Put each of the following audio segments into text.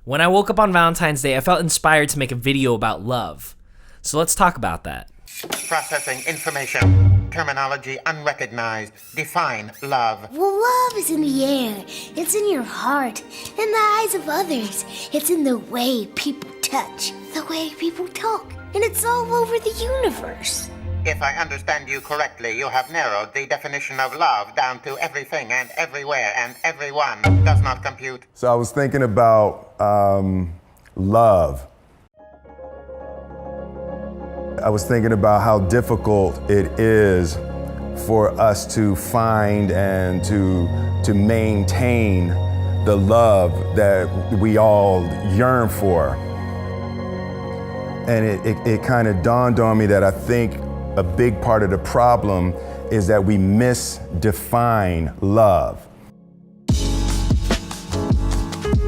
When I woke up on Valentine's Day, I felt inspired to make a video about love. So let's talk about that. Processing information. Terminology unrecognized. Define love. Well, love is in the air. It's in your heart, in the eyes of others. It's in the way people touch, the way people talk, and it's all over the universe. If I understand you correctly, you have narrowed the definition of love down to everything and everywhere and everyone. Does not compute. So I was thinking about love. I was thinking about how difficult it is for us to find and to maintain the love that we all yearn for. And it kind of dawned on me that I think a big part of the problem is that we misdefine love.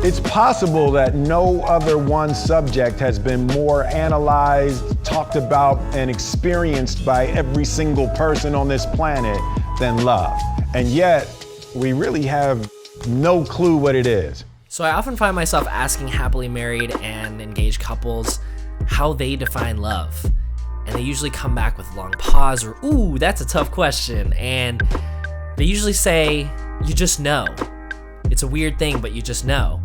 It's possible that no other one subject has been more analyzed, talked about, and experienced by every single person on this planet than love. And yet, we really have no clue what it is. So I often find myself asking happily married and engaged couples how they define love. And they usually come back with a long pause or, ooh, that's a tough question. And they usually say, you just know. It's a weird thing, but you just know.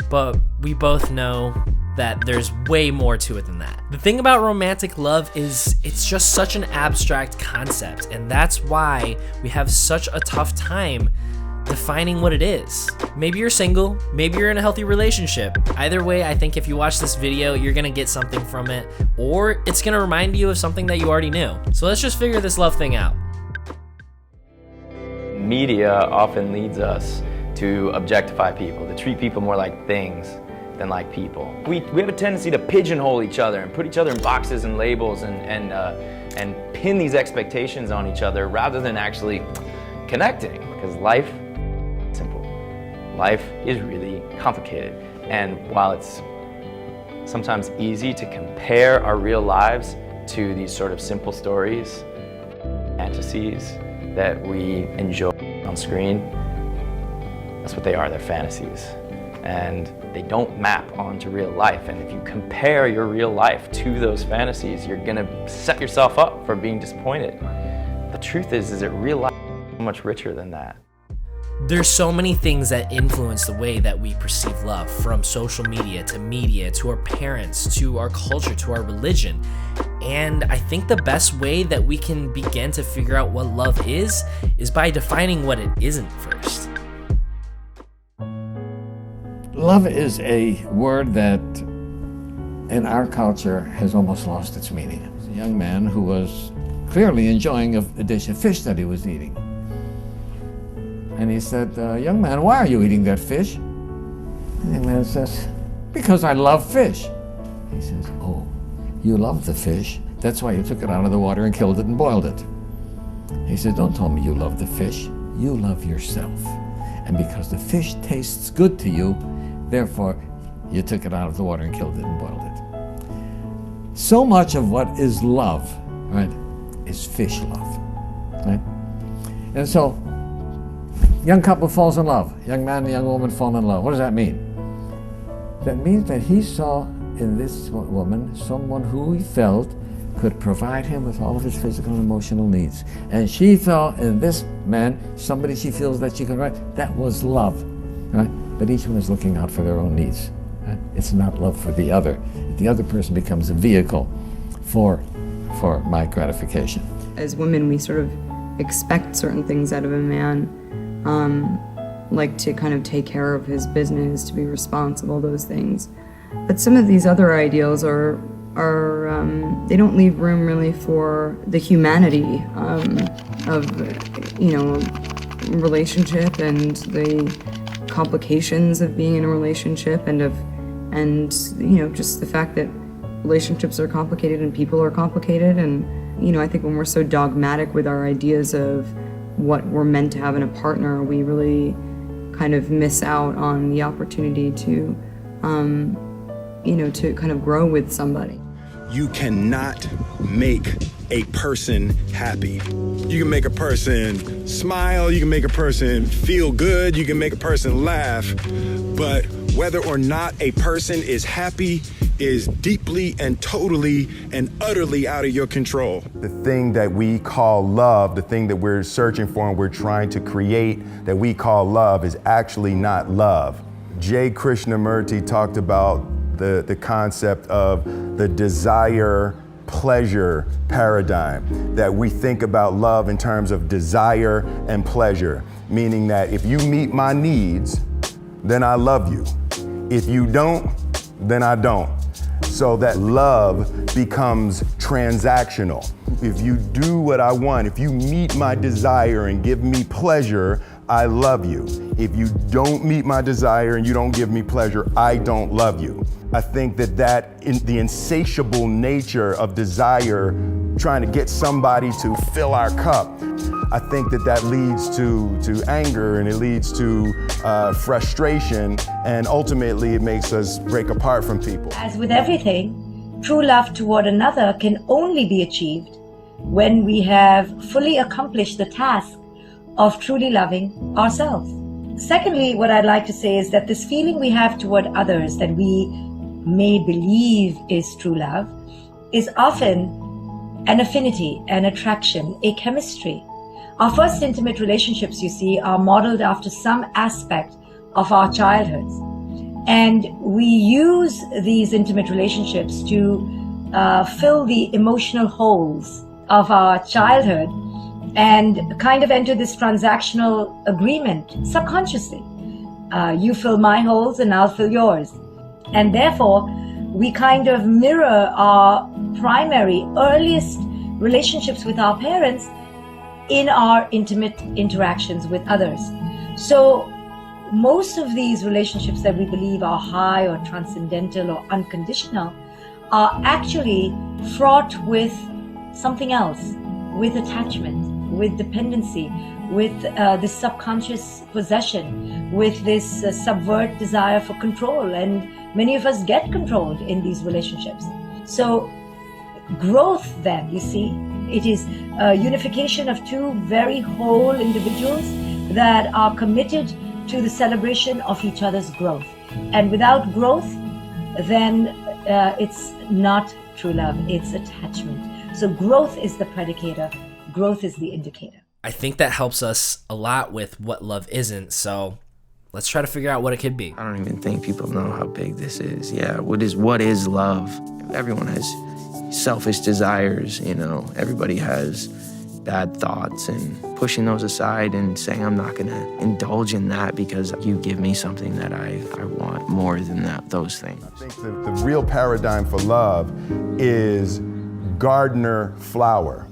But we both know that there's way more to it than that. The thing about romantic love is it's just such an abstract concept, and that's why we have such a tough time defining what it is. Maybe you're single, maybe you're in a healthy relationship. Either way, I think if you watch this video, you're gonna get something from it, or it's gonna remind you of something that you already knew. So let's just figure this love thing out. Media often leads us to objectify people, to treat people more like things than like people. We have a tendency to pigeonhole each other and put each other in boxes and labels and pin these expectations on each other rather than actually connecting, because life is simple. Life is really complicated. And while it's sometimes easy to compare our real lives to these sort of simple stories, fantasies that we enjoy on screen, that's what they are, they're fantasies. And they don't map onto real life. And if you compare your real life to those fantasies, you're gonna set yourself up for being disappointed. The truth is that real life is so much richer than that. There's so many things that influence the way that we perceive love, from social media to our parents, to our culture, to our religion. And I think the best way that we can begin to figure out what love is by defining what it isn't first. Love is a word that in our culture has almost lost its meaning. It was a young man who was clearly enjoying a dish of fish that he was eating. And he said, young man, why are you eating that fish? And the young man says, because I love fish. He says, oh, you love the fish? That's why you took it out of the water and killed it and boiled it. He said, don't tell me you love the fish. You love yourself. And because the fish tastes good to you, therefore, you took it out of the water and killed it and boiled it. So much of what is love, right, is fish love, right? And so, young couple falls in love. Young man and young woman fall in love. What does that mean? That means that he saw in this woman someone who he felt could provide him with all of his physical and emotional needs. And she saw in this man somebody she feels that she can provide. That was love, right? But each one is looking out for their own needs. Right? It's not love for the other. The other person becomes a vehicle for my gratification. As women, we sort of expect certain things out of a man, like to kind of take care of his business, to be responsible, those things. But some of these other ideals are they don't leave room really for the humanity of, relationship and the complications of being in a relationship and just the fact that relationships are complicated and people are complicated. And, I think when we're so dogmatic with our ideas of what we're meant to have in a partner, we really kind of miss out on the opportunity to, to kind of grow with somebody. You cannot make a person happy. You can make a person smile, you can make a person feel good, you can make a person laugh, but Whether or not a person is happy is deeply and totally and utterly out of your control. The thing that we call love, the thing that we're searching for and we're trying to create that we call love is actually not love. J. Krishnamurti talked about the concept of the desire pleasure paradigm, that we think about love in terms of desire and pleasure, meaning that if you meet my needs, then I love you. If you don't, then I don't. So that love becomes transactional. If you do what I want, if you meet my desire and give me pleasure, I love you. If you don't meet my desire and you don't give me pleasure, I don't love you. I think that the insatiable nature of desire, trying to get somebody to fill our cup, I think that leads to anger, and it leads to frustration, and ultimately it makes us break apart from people. As with everything, true love toward another can only be achieved when we have fully accomplished the task of truly loving ourselves. Secondly, what I'd like to say is that this feeling we have toward others that we may believe is true love is often an affinity, an attraction, a chemistry. Our first intimate relationships, you see, are modeled after some aspect of our childhoods. And we use these intimate relationships to fill the emotional holes of our childhood and kind of enter this transactional agreement subconsciously. You fill my holes and I'll fill yours. And therefore, we kind of mirror our primary, earliest relationships with our parents in our intimate interactions with others. So most of these relationships that we believe are high or transcendental or unconditional are actually fraught with something else, with attachment, with dependency, with this subconscious possession, with this subvert desire for control. And many of us get controlled in these relationships. So growth then, you see, it is a unification of two very whole individuals that are committed to the celebration of each other's growth. And without growth, then it's not true love, it's attachment. So growth is the predicator, growth is the indicator. I think that helps us a lot with what love isn't, so let's try to figure out what it could be. I don't even think people know how big this is. Yeah, what is love? Everyone has selfish desires, you know. Everybody has bad thoughts, and pushing those aside and saying, I'm not gonna indulge in that because you give me something that I want more than those things. I think the real paradigm for love is gardener-flower.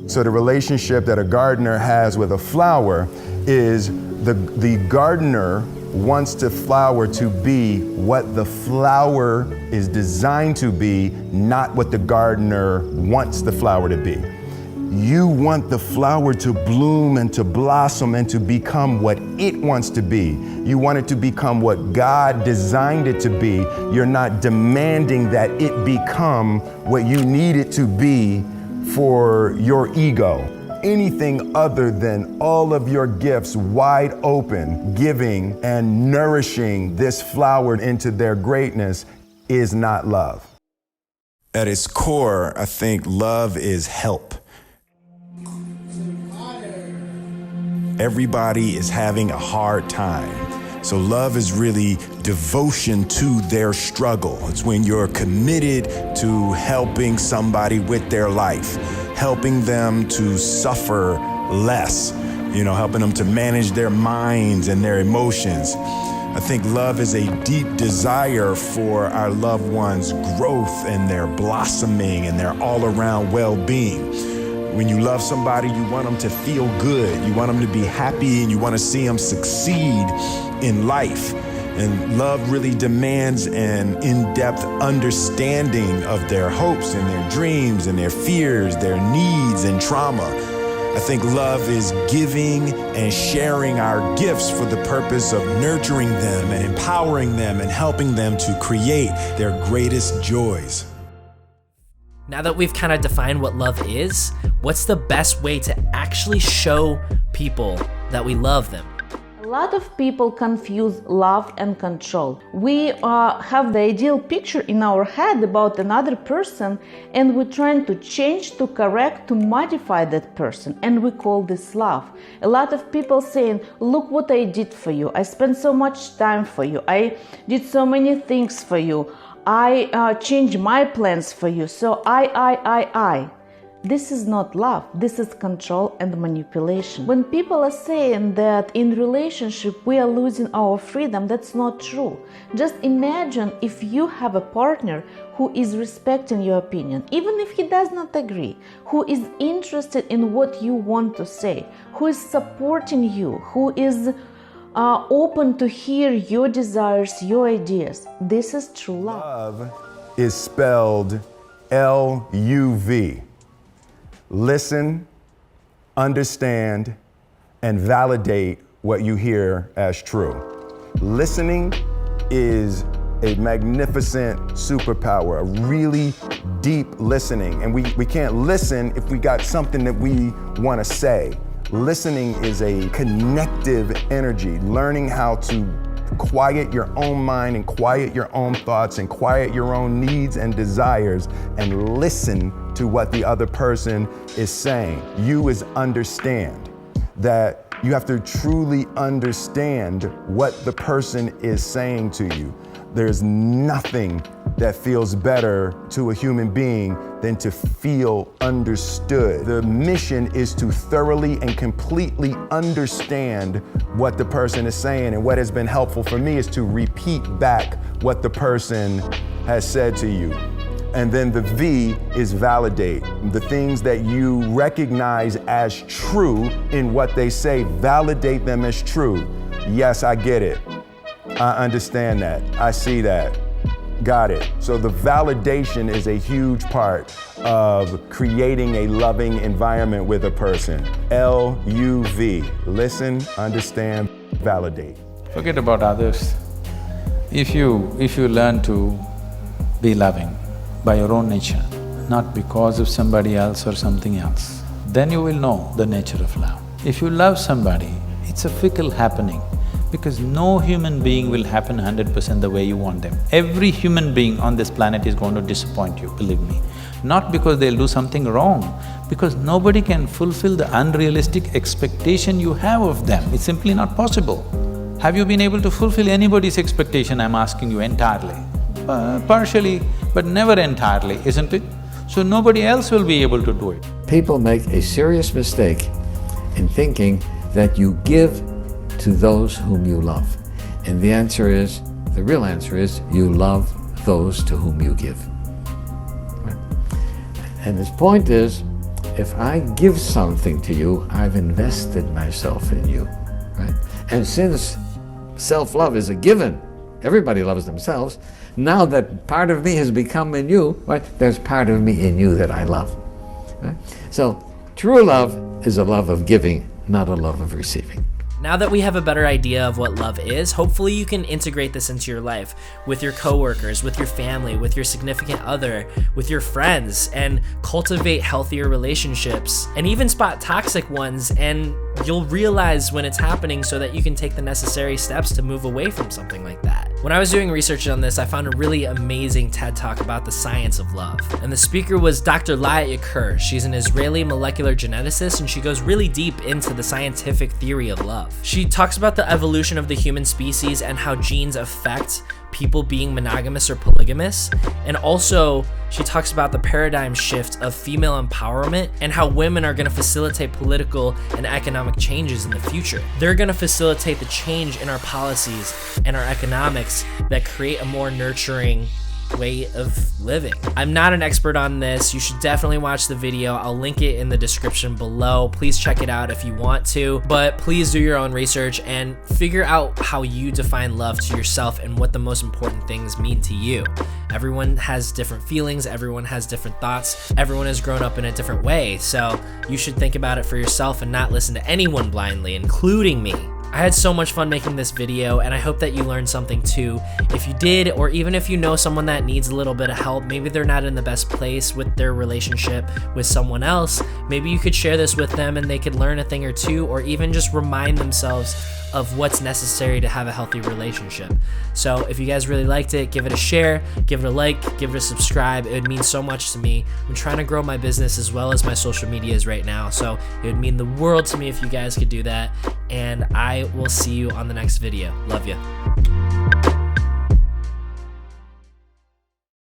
So the relationship that a gardener has with a flower is the gardener wants the flower to be what the flower is designed to be, not what the gardener wants the flower to be. You want the flower to bloom and to blossom and to become what it wants to be. You want it to become what God designed it to be. You're not demanding that it become what you need it to be for your ego. Anything other than all of your gifts wide open, giving and nourishing this flower into their greatness is not love. At its core, I think love is help. Everybody is having a hard time. So love is really devotion to their struggle. It's when you're committed to helping somebody with their life, helping them to suffer less, you know, helping them to manage their minds and their emotions. I think love is a deep desire for our loved ones' growth and their blossoming and their all-around well-being. When you love somebody, you want them to feel good. You want them to be happy, and you want to see them succeed in life. And love really demands an in-depth understanding of their hopes and their dreams and their fears, their needs and trauma. I think love is giving and sharing our gifts for the purpose of nurturing them and empowering them and helping them to create their greatest joys. Now that we've kind of defined what love is, what's the best way to actually show people that we love them? lot of people confuse love and control. We have the ideal picture in our head about another person, and we're trying to change, to correct, to modify that person, and we call this love. A lot of people saying, look what I did for you. I spent so much time for you. I did so many things for you. I changed my plans for you. So I. This is not love. This is control and manipulation. When people are saying that in relationship we are losing our freedom, that's not true. Just imagine if you have a partner who is respecting your opinion, even if he does not agree, who is interested in what you want to say, who is supporting you, who is open to hear your desires, your ideas. This is true love. Love is spelled L-U-V. Listen, understand, and validate what you hear as true. Listening is a magnificent superpower, a really deep listening. And we can't listen if we got something that we want to say. Listening is a connective energy, learning how to quiet your own mind and quiet your own thoughts and quiet your own needs and desires and listen to what the other person is saying. You is understand that you have to truly understand what the person is saying to you. There's nothing that feels better to a human being than to feel understood. The mission is to thoroughly and completely understand what the person is saying, and what has been helpful for me is to repeat back what the person has said to you. And then the V is validate. The things that you recognize as true in what they say, validate them as true. Yes, I get it. I understand that. I see that. Got it. So the validation is a huge part of creating a loving environment with a person. L-U-V. Listen, understand, validate. Forget about others. If you learn to be loving by your own nature, not because of somebody else or something else, then you will know the nature of love. If you love somebody, it's a fickle happening, because no human being will happen 100% the way you want them. Every human being on this planet is going to disappoint you, believe me. Not because they'll do something wrong, because nobody can fulfill the unrealistic expectation you have of them. It's simply not possible. Have you been able to fulfill anybody's expectation, I'm asking you, entirely? Partially, but never entirely, isn't it? So nobody else will be able to do it. People make a serious mistake in thinking that you give to those whom you love. And the real answer is, you love those to whom you give. Right? And his point is, if I give something to you, I've invested myself in you, right? And since self-love is a given, everybody loves themselves, now that part of me has become in you, right, there's part of me in you that I love. Right? So true love is a love of giving, not a love of receiving. Now that we have a better idea of what love is, hopefully you can integrate this into your life with your coworkers, with your family, with your significant other, with your friends, and cultivate healthier relationships, and even spot toxic ones, and you'll realize when it's happening so that you can take the necessary steps to move away from something like that. When I was doing research on this, I found a really amazing TED Talk about the science of love. And the speaker was Dr. Liat Yakir. She's an Israeli molecular geneticist, and she goes really deep into the scientific theory of love. She talks about the evolution of the human species and how genes affect people being monogamous or polygamous. And also, she talks about the paradigm shift of female empowerment and how women are going to facilitate political and economic changes in the future. They're going to facilitate the change in our policies and our economics that create a more nurturing way of living. I'm not an expert on this. You should definitely watch the video. I'll link it in the description below. Please check it out if you want to, but please do your own research and figure out how you define love to yourself and what the most important things mean to you. Everyone has different feelings, everyone has different thoughts, everyone has grown up in a different way, so you should think about it for yourself and not listen to anyone blindly, including me. I had so much fun making this video, and I hope that you learned something too. If you did, or even if you know someone that needs a little bit of help, maybe they're not in the best place with their relationship with someone else, maybe you could share this with them and they could learn a thing or two, or even just remind themselves of what's necessary to have a healthy relationship. So if you guys really liked it, give it a share, give it a like, give it a subscribe. It would mean so much to me. I'm trying to grow my business as well as my social medias right now, so it would mean the world to me if you guys could do that. And I will see you on the next video. Love you.